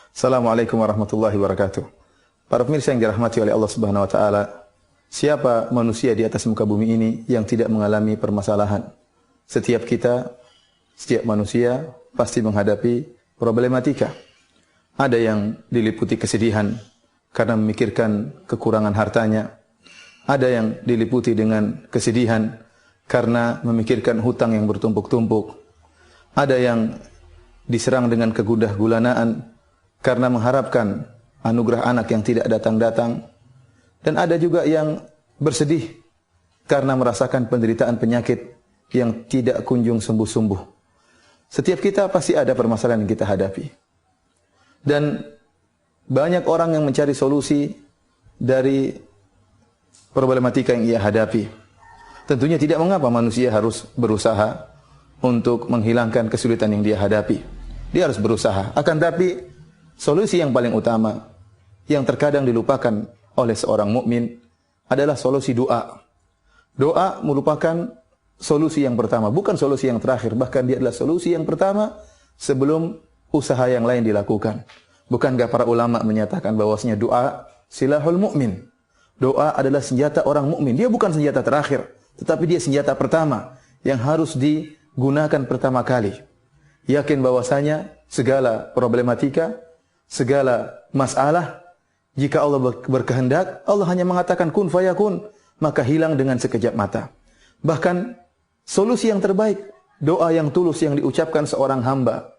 Assalamualaikum warahmatullahi wabarakatuh. Para pemirsa yang dirahmati oleh Allah Subhanahu wa taala, siapa manusia di atas muka bumi ini yang tidak mengalami permasalahan? Setiap kita, setiap manusia pasti menghadapi problematika. Ada yang diliputi kesedihan karena memikirkan kekurangan hartanya. Ada yang diliputi dengan kesedihan karena memikirkan hutang yang bertumpuk-tumpuk. Ada yang diserang dengan kegundah gulanaan karena mengharapkan anugerah anak yang tidak datang-datang. Dan ada juga yang bersedih karena merasakan penderitaan penyakit yang tidak kunjung sembuh-sembuh. Setiap kita pasti ada permasalahan yang kita hadapi. Dan banyak orang yang mencari solusi dari problematika yang ia hadapi. Tentunya tidak mengapa manusia harus berusaha untuk menghilangkan kesulitan yang dia hadapi. Dia harus berusaha. Akan tapi solusi yang paling utama yang terkadang dilupakan oleh seorang mukmin adalah solusi doa. Doa merupakan solusi yang pertama, bukan solusi yang terakhir, bahkan dia adalah solusi yang pertama sebelum usaha yang lain dilakukan. Bukankah para ulama menyatakan bahwasanya doa silahul mukmin? Doa adalah senjata orang mukmin. Dia bukan senjata terakhir, tetapi dia senjata pertama yang harus digunakan pertama kali. Yakin bahwasanya segala problematika, segala masalah, jika Allah berkehendak, Allah hanya mengatakan kun fayakun, maka hilang dengan sekejap mata. Bahkan solusi yang terbaik, doa yang tulus yang diucapkan seorang hamba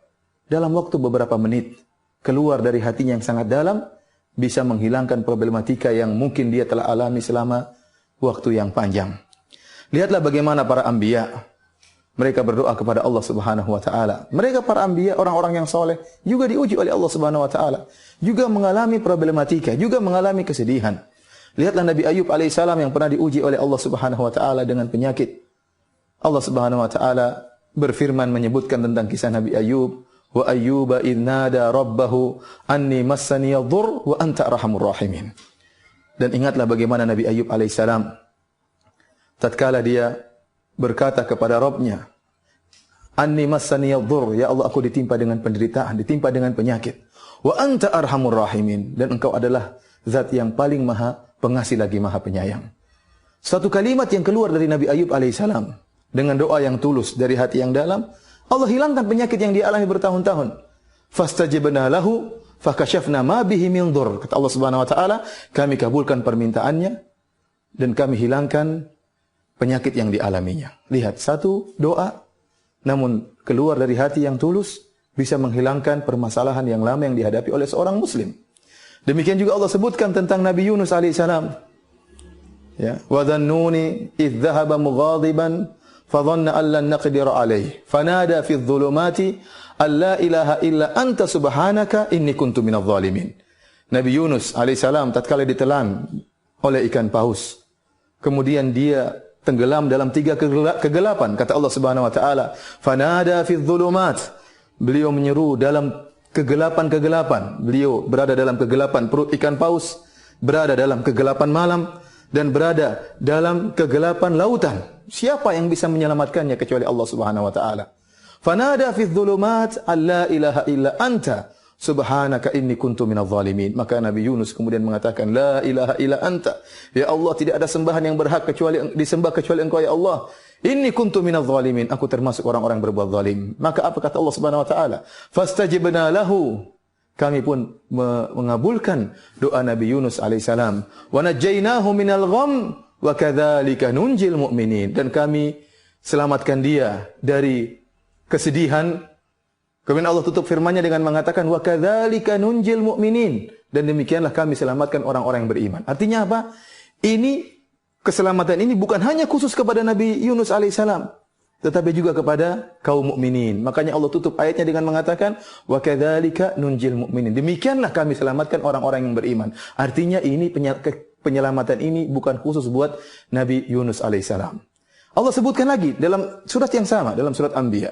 dalam waktu beberapa menit, keluar dari hatinya yang sangat dalam, bisa menghilangkan problematika yang mungkin dia telah alami selama waktu yang panjang. Lihatlah bagaimana para anbiya, mereka berdoa kepada Allah Subhanahu wa taala. Mereka para anbiya, orang-orang yang soleh, juga diuji oleh Allah Subhanahu wa taala, juga mengalami problematika, juga mengalami kesedihan. Lihatlah Nabi Ayub alaihissalam yang pernah diuji oleh Allah Subhanahu wa taala dengan penyakit. Allah Subhanahu wa taala berfirman menyebutkan tentang kisah Nabi Ayub, wa ayyuba idnada rabbahu anni massani yadhur wa anta arhamur rahimin. Dan ingatlah bagaimana Nabi Ayub alaihissalam tatkala dia berkata kepada Rabbnya, anni massani yadhur, ya Allah aku ditimpa dengan penderitaan, ditimpa dengan penyakit. Wa anta arhamur rahimin, dan engkau adalah zat yang paling maha pengasih lagi maha penyayang. Satu kalimat yang keluar dari Nabi Ayub alaihissalam dengan doa yang tulus dari hati yang dalam, Allah hilangkan penyakit yang dia alami bertahun-tahun. Fastajabna lahu fakashafna ma bihi min dhur. Kata Allah Subhanahu wa taala, kami kabulkan permintaannya dan kami hilangkan penyakit yang dialaminya. Lihat, satu doa namun keluar dari hati yang tulus bisa menghilangkan permasalahan yang lama yang dihadapi oleh seorang muslim. Demikian juga Allah sebutkan tentang Nabi Yunus alaihissalam. Ya, wa dhannuni idh dhahaba mughadiban fadhanna an lan naqdir alayhi fanada fi dhulumati alla ilaha illa anta subhanaka inni kuntu minadh dhalimin. Nabi Yunus alaihissalam tatkala ditelan oleh ikan paus, kemudian dia tenggelam dalam 3 kegelapan. Kata Allah Subhanahu wa taala, fanada fi dhulumat. Beliau menyeru dalam kegelapan-kegelapan. Beliau berada dalam kegelapan perut ikan paus, berada dalam kegelapan malam, dan berada dalam kegelapan lautan. Siapa yang bisa menyelamatkannya kecuali Allah Subhanahu wa taala? Fanada fi dhulumat alla ilaha illa anta subhanaka inni kuntu minadh dhalimin. Maka Nabi Yunus kemudian mengatakan, la ilaha illa anta. Ya Allah, tidak ada sembahan yang berhak kecuali disembah kecuali Engkau ya Allah. Inni kuntu minadh dhalimin. Aku termasuk orang-orang berbuat zalim. Maka apa kata Allah Subhanahu wa taala? Fastajibna lahu. Kami pun mengabulkan doa Nabi Yunus alaihissalam. Wa najjaynahu minal gham wa kadzalika nunjil mu'minin. Dan kami selamatkan dia dari kesedihan. Kemudian Allah tutup firman-Nya dengan mengatakan wa kadzalika nunjil mu'minin, dan demikianlah kami selamatkan orang-orang yang beriman. Artinya apa? Ini keselamatan ini bukan hanya khusus kepada Nabi Yunus alaihissalam, tetapi juga kepada kaum mukminin. Makanya Allah tutup ayatnya dengan mengatakan wa kadzalika nunjil mu'minin. Demikianlah kami selamatkan orang-orang yang beriman. Artinya ini penyelamatan ini bukan khusus buat Nabi Yunus alaihissalam. Allah sebutkan lagi dalam surat yang sama, dalam surat Anbiya,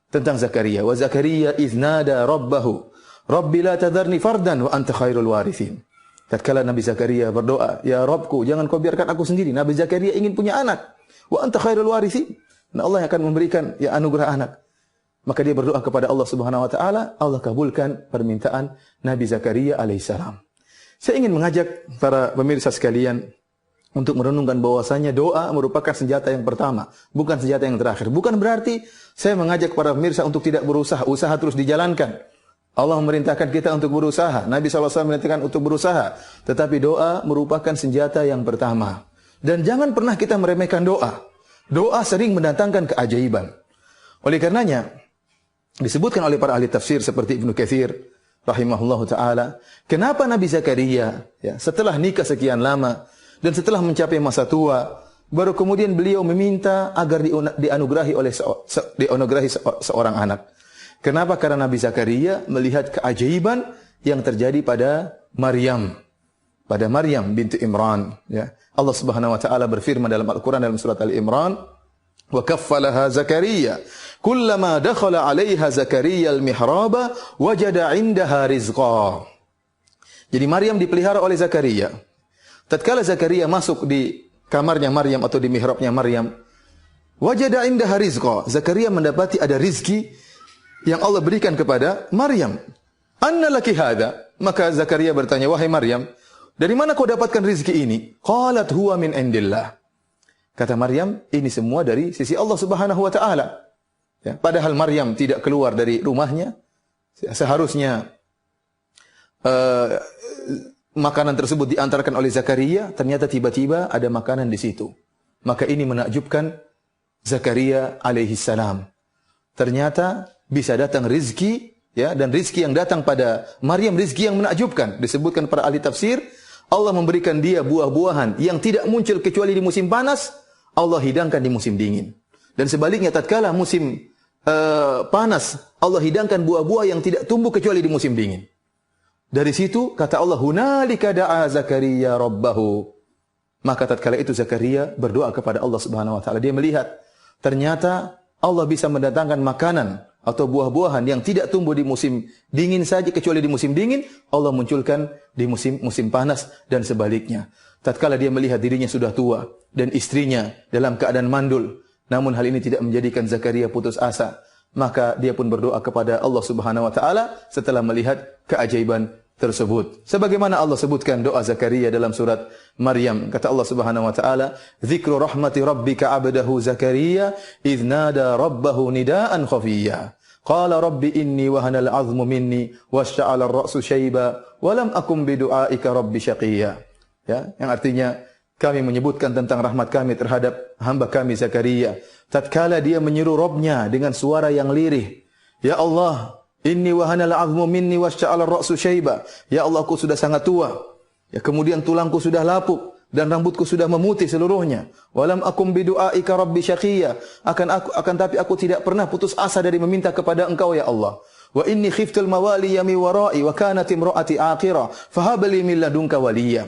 tentang Zakaria. Wa Zakaria iznada rabbahu rabbi la tadharni fardan wa anta khairul warithin. Tatkala Nabi Zakaria berdoa, ya Rabbku, jangan kau biarkan aku sendiri. Nabi Zakaria ingin punya anak. Wa anta khairul warithin. Nah, Allah yang akan memberikan ya anugerah anak. Maka dia berdoa kepada Allah Subhanahu wa taala, Allah kabulkan permintaan Nabi Zakaria alaihissalam. Saya ingin mengajak para pemirsa sekalian untuk merenungkan bahwasanya doa merupakan senjata yang pertama, bukan senjata yang terakhir. Bukan berarti saya mengajak para pemirsa untuk tidak berusaha, usaha terus dijalankan. Allah memerintahkan kita untuk berusaha, Nabi SAW memerintahkan untuk berusaha. Tetapi doa merupakan senjata yang pertama. Dan jangan pernah kita meremehkan doa. Doa sering mendatangkan keajaiban. Oleh karenanya, disebutkan oleh para ahli tafsir seperti Ibnu Katsir rahimahullahu taala, kenapa Nabi Zakaria setelah nikah sekian lama dan setelah mencapai masa tua, baru kemudian beliau meminta agar dianugerahi seorang anak. Kenapa? Karena Nabi Zakaria melihat keajaiban yang terjadi pada Maryam binti Imran. Allah Subhanahu wa taala berfirman dalam Al-Qur'an dalam surat Al-Imran, wa kaffalaha Zakaria kullama dakhala 'alaiha Zakaria al-mihraba wajada 'indaha rizqa. Jadi Maryam dipelihara oleh Zakaria. Tatkala Zakaria masuk di kamarnya Maryam atau di mihrabnya Maryam, wajada 'indaha rizqa. Zakaria mendapati ada rizki yang Allah berikan kepada Maryam. Anna laki hadha? Maka Zakaria bertanya, wahai Maryam, dari mana kau dapatkan rizki ini? Qalat huwa min indillah. Kata Maryam, ini semua dari sisi Allah Subhanahu wa taala. Padahal Maryam tidak keluar dari rumahnya. Seharusnya makanan tersebut diantarkan oleh Zakaria, ternyata tiba-tiba ada makanan di situ. Maka ini menakjubkan Zakaria alaihi salam. Ternyata bisa datang rizki, dan rizki yang datang pada Maryam rizki yang menakjubkan. Disebutkan para ahli tafsir, Allah memberikan dia buah-buahan yang tidak muncul kecuali di musim panas, Allah hidangkan di musim dingin. Dan sebaliknya tatkala musim panas, Allah hidangkan buah-buah yang tidak tumbuh kecuali di musim dingin. Dari situ kata Allah, hunalika da'a Zakaria rabbahu. Maka tatkala itu Zakaria berdoa kepada Allah Subhanahu wa taala. Dia melihat ternyata Allah bisa mendatangkan makanan atau buah-buahan yang tidak tumbuh di musim dingin saja kecuali di musim dingin, Allah munculkan di musim panas dan sebaliknya. Tatkala dia melihat dirinya sudah tua dan istrinya dalam keadaan mandul, namun hal ini tidak menjadikan Zakaria putus asa. Maka dia pun berdoa kepada Allah Subhanahu wa taala setelah melihat keajaiban tersebut. Sebagaimana Allah sebutkan doa Zakaria dalam surat Maryam, kata Allah Subhanahu wa taala, "Dzikru rahmati rabbika 'abdahu Zakaria idz nada rabbahu nidaan khafiyya. Qala rabbi inni wahana al-'azmu minni washta'ala ar-ra'su shayba wa lam akum bi du'aika rabbi syaqiyya." Yang artinya kami menyebutkan tentang rahmat kami terhadap hamba kami Zakaria. Tatkala dia menyeru Rabbnya dengan suara yang lirih, "Ya Allah, inni wahanal 'azmu minni washta'ala ar-ra'su syaiba." Ya Allah, aku sudah sangat tua. Kemudian tulangku sudah lapuk dan rambutku sudah memutih seluruhnya. Walam akum bidu'aika rabbi syaqiyya. Akan tapi aku tidak pernah putus asa dari meminta kepada Engkau ya Allah. Wa inni khiftul mawali yami wara'i wa kanat imra'ati aqira fahab li min ladunka waliyya.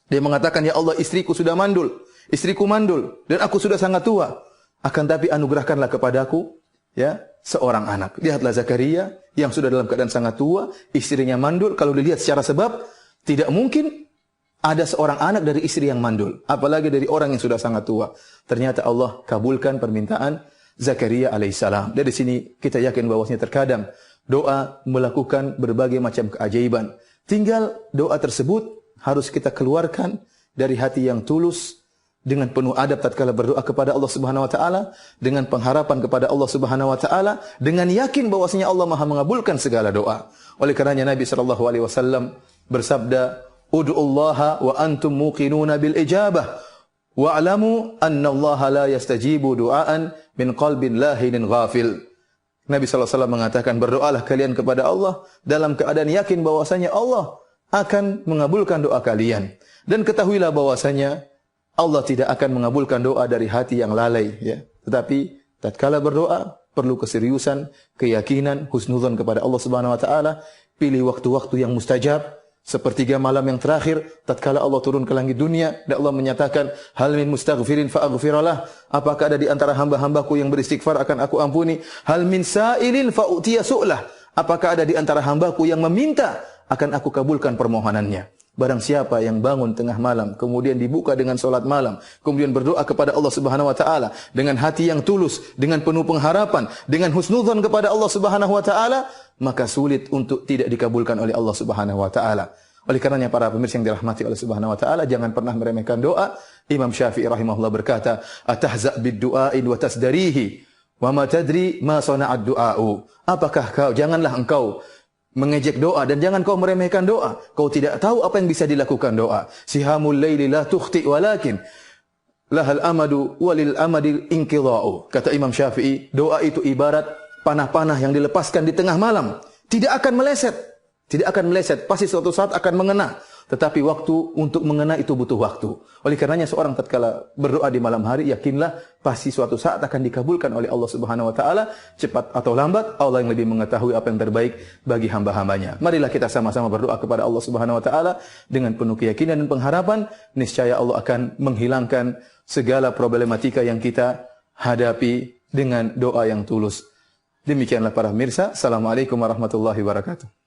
Dia mengatakan, ya Allah, istriku mandul dan aku sudah sangat tua. Akan tapi anugerahkanlah kepadaku seorang anak. Lihatlah Zakaria yang sudah dalam keadaan sangat tua, istrinya mandul. Kalau dilihat secara sebab, tidak mungkin ada seorang anak dari istri yang mandul, apalagi dari orang yang sudah sangat tua. Ternyata Allah kabulkan permintaan Zakaria alaihissalam. Dari sini kita yakin bahwasanya terkadang doa melakukan berbagai macam keajaiban. Tinggal doa tersebut harus kita keluarkan dari hati yang tulus, dengan penuh adab tatkala berdoa kepada Allah Subhanahu wa taala, dengan pengharapan kepada Allah Subhanahu wa taala, dengan yakin bahwasanya Allah Maha mengabulkan segala doa. Oleh karenanya Nabi sallallahu alaihi wasallam bersabda, "Ud'ullaha wa antum muqinuna bil ijabah wa'lamu anna Allah la yastajibu du'aan min qalbin lahinin ghafil." Nabi sallallahu alaihi wasallam mengatakan, berdoalah kalian kepada Allah dalam keadaan yakin bahwasanya Allah akan mengabulkan doa kalian, dan ketahuilah bahwasanya Allah tidak akan mengabulkan doa dari hati yang lalai, Tetapi tatkala berdoa perlu keseriusan, keyakinan, husnudzon kepada Allah Subhanahu wa taala. Pilih waktu-waktu yang mustajab, sepertiga malam yang terakhir tatkala Allah turun ke langit dunia dan Allah menyatakan, "Hal min mustaghfirin fa aghfiralah." Apakah ada di antara hamba-hambaku yang beristighfar akan aku ampuni? "Hal min sa'ilin fa utiya su'lah." Apakah ada di antara hambaku yang meminta akan aku kabulkan permohonannya? Barang siapa yang bangun tengah malam, kemudian dibuka dengan solat malam, kemudian berdoa kepada Allah Subhanahu wa taala dengan hati yang tulus, dengan penuh pengharapan, dengan husnudzon kepada Allah Subhanahu wa taala, maka sulit untuk tidak dikabulkan oleh Allah Subhanahu wa taala. Oleh karenanya para pemirsa yang dirahmati oleh Subhanahu wa taala, jangan pernah meremehkan doa. Imam Syafi'i rahimahullah berkata, "Atahza' bid-du'ain wa tasdarihi, wa ma tadri ma sana'ad du'a'u." Apakah janganlah engkau mengejek doa dan jangan kau meremehkan doa. Kau tidak tahu apa yang bisa dilakukan doa. Sihamul laili la tukhti walakin lahal amadu walil amadil inqidha'u. Kata Imam Syafi'i, doa itu ibarat panah-panah yang dilepaskan di tengah malam. Tidak akan meleset. Tidak akan meleset. Pasti suatu saat akan mengena. Tetapi waktu untuk mengena itu butuh waktu. Oleh karenanya seorang tatkala berdoa di malam hari, yakinlah pasti suatu saat akan dikabulkan oleh Allah Subhanahu wa taala, cepat atau lambat. Allah yang lebih mengetahui apa yang terbaik bagi hamba-hambanya. Marilah kita sama-sama berdoa kepada Allah Subhanahu wa taala dengan penuh keyakinan dan pengharapan, niscaya Allah akan menghilangkan segala problematika yang kita hadapi dengan doa yang tulus. Demikianlah para pemirsa. Assalamualaikum warahmatullahi wabarakatuh.